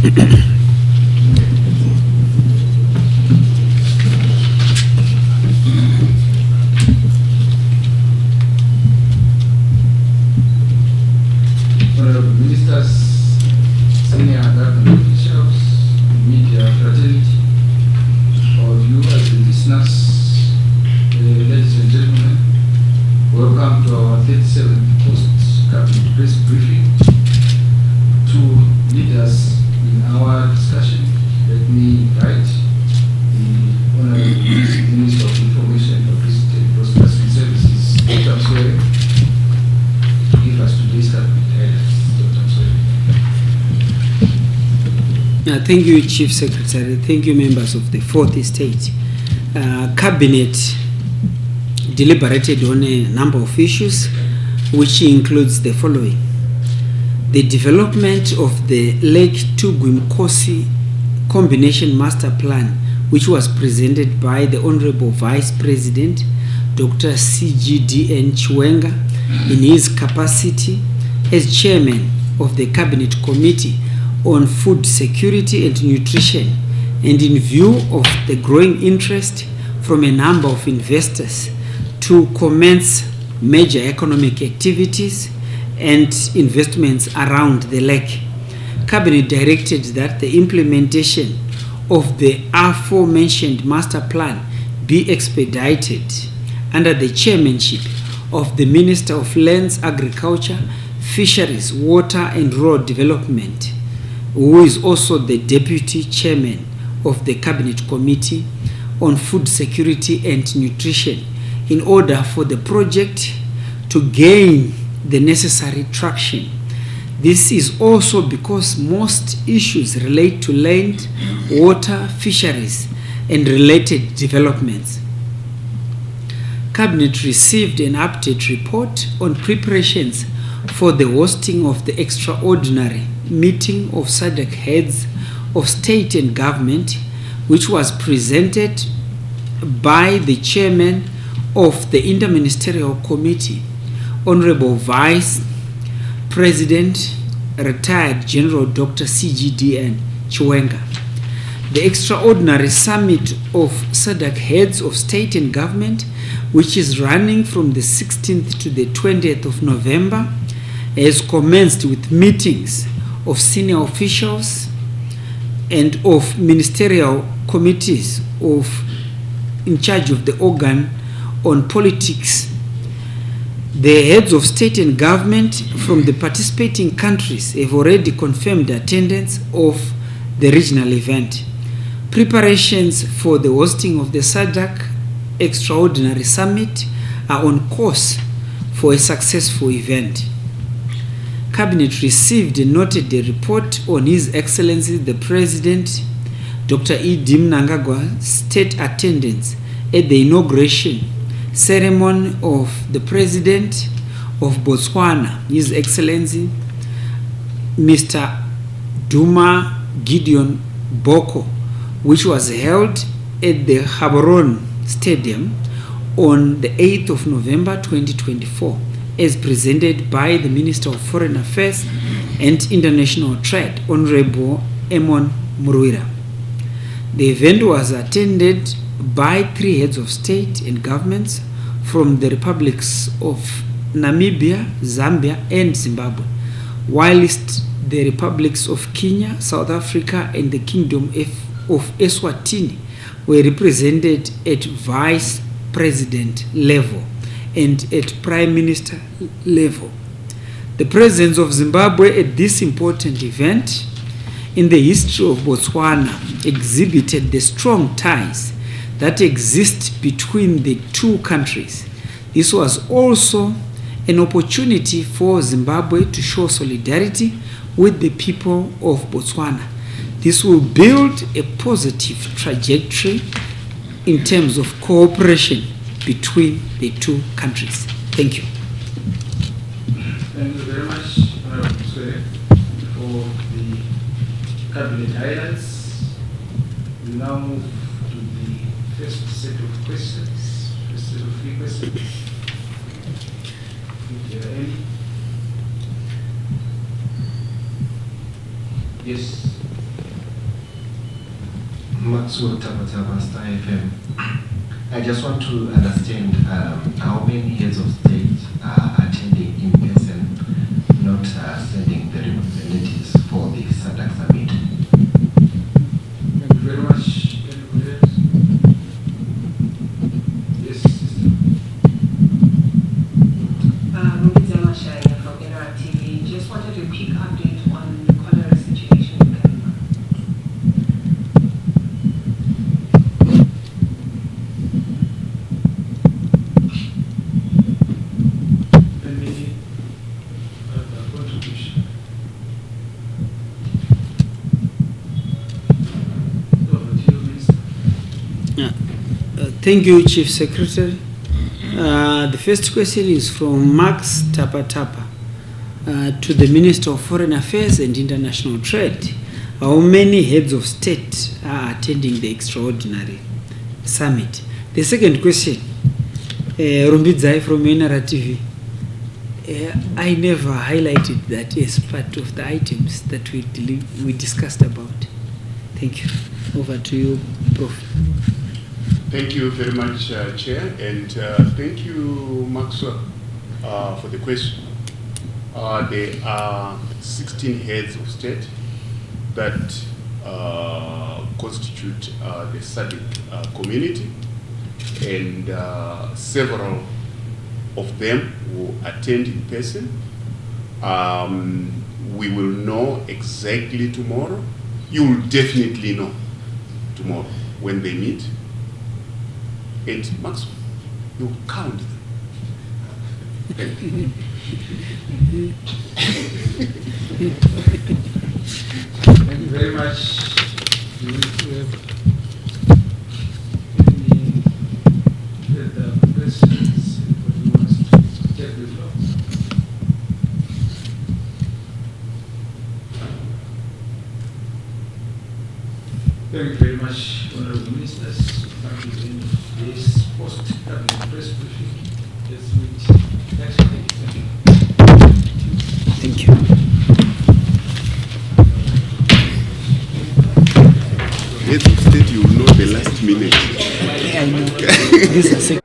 Honorable Ministers, senior government officials, media fraternity, all viewers and listeners, ladies and gentlemen, welcome to our 37th post-cabinet press briefing. To lead us in our discussion, let me invite the Honorable Minister of Information, Publicity and Broadcasting Services, Dr. Chiwenga, to give us today's cabinet highlights. Dr. Chiwenga. Thank you, Chief Secretary. Thank you, members of the Fourth Estate. Cabinet deliberated on a number of issues, which includes the following: the development of the Lake Tugwimkosi Combination Master Plan, which was presented by the Honorable Vice President, Dr. CGDN Chiwenga, in his capacity as Chairman of the Cabinet Committee on Food Security and Nutrition, and in view of the growing interest from a number of investors to commence major economic activities and investments around the lake. Cabinet directed that the implementation of the aforementioned master plan be expedited under the chairmanship of the Minister of Lands, Agriculture, Fisheries, Water and Rural Development, who is also the Deputy Chairman of the Cabinet Committee on Food Security and Nutrition, in order for the project to gain the necessary traction. This is also because most issues relate to land, water, fisheries, and related developments. Cabinet received an update report on preparations for the hosting of the extraordinary meeting of SADC heads of state and government, which was presented by the chairman of the Interministerial Committee, Honorable Vice President, retired General Dr. CGDN Chiwenga. The extraordinary summit of SADC heads of state and government, which is running from the 16th to the 20th of November, has commenced with meetings of senior officials and of ministerial committees in charge of the organ on politics. The heads of state and government from the participating countries have already confirmed attendance of the regional event. Preparations for the hosting of the SADC Extraordinary Summit are on course for a successful event. Cabinet received and noted a report on His Excellency the President, Dr. E.D. Mnangagwa's state attendance at the inauguration ceremony of the President of Botswana, His Excellency Mr. Duma Gideon Boko, which was held at the Gaborone Stadium on the 8th of November 2024, as presented by the Minister of Foreign Affairs and International Trade, Honorable Emon Murwira. The event was attended by 3 heads of state and governments from the republics of Namibia, Zambia, and Zimbabwe, whilst the republics of Kenya, South Africa, and the Kingdom of Eswatini were represented at Vice President level and at Prime Minister level. The presence of Zimbabwe at this important event in the history of Botswana exhibited the strong ties that exist between the two countries. This was also an opportunity for Zimbabwe to show solidarity with the people of Botswana. This will build a positive trajectory in terms of cooperation between the two countries. Thank you. Thank you very much, Honorable Chiwenga, for the cabinet highlights. We now move to the first set of questions, first set of 3 questions. If there are any. Yes. Maxwell Chabata, Star FM. I just want to understand how many heads of state are attending in person, not sending the representatives for the SADC summit. Thank you very much. Yes, sister. From NR TV. Just wanted a quick update on the cholera situation in Timba. Any contribution? Over to you, Minister. Thank you, Chief Secretary. The first question is from Max Tapatapa to the Minister of Foreign Affairs and International Trade. How many heads of state are attending the extraordinary summit? The second question, Rumbidzai from NR TV. I never highlighted that as part of the items that we discussed about. Thank you. Over to you, Prof. Thank you very much, Chair, and thank you, Maxwell, for the question. There are 16 heads of state that constitute the SADC community, and several of them will attend in person. We will know exactly tomorrow. You will definitely know tomorrow when they meet. And Maxwell, you count them. Thank you very much. Do we have any further questions? Anybody wants to take the floor? Thank you very much, Honorable Ministers. Thank you very much. This post-cabinet press briefing. Let's meet next week. Thank you. Heads of state, you will know the last minute. I know. This is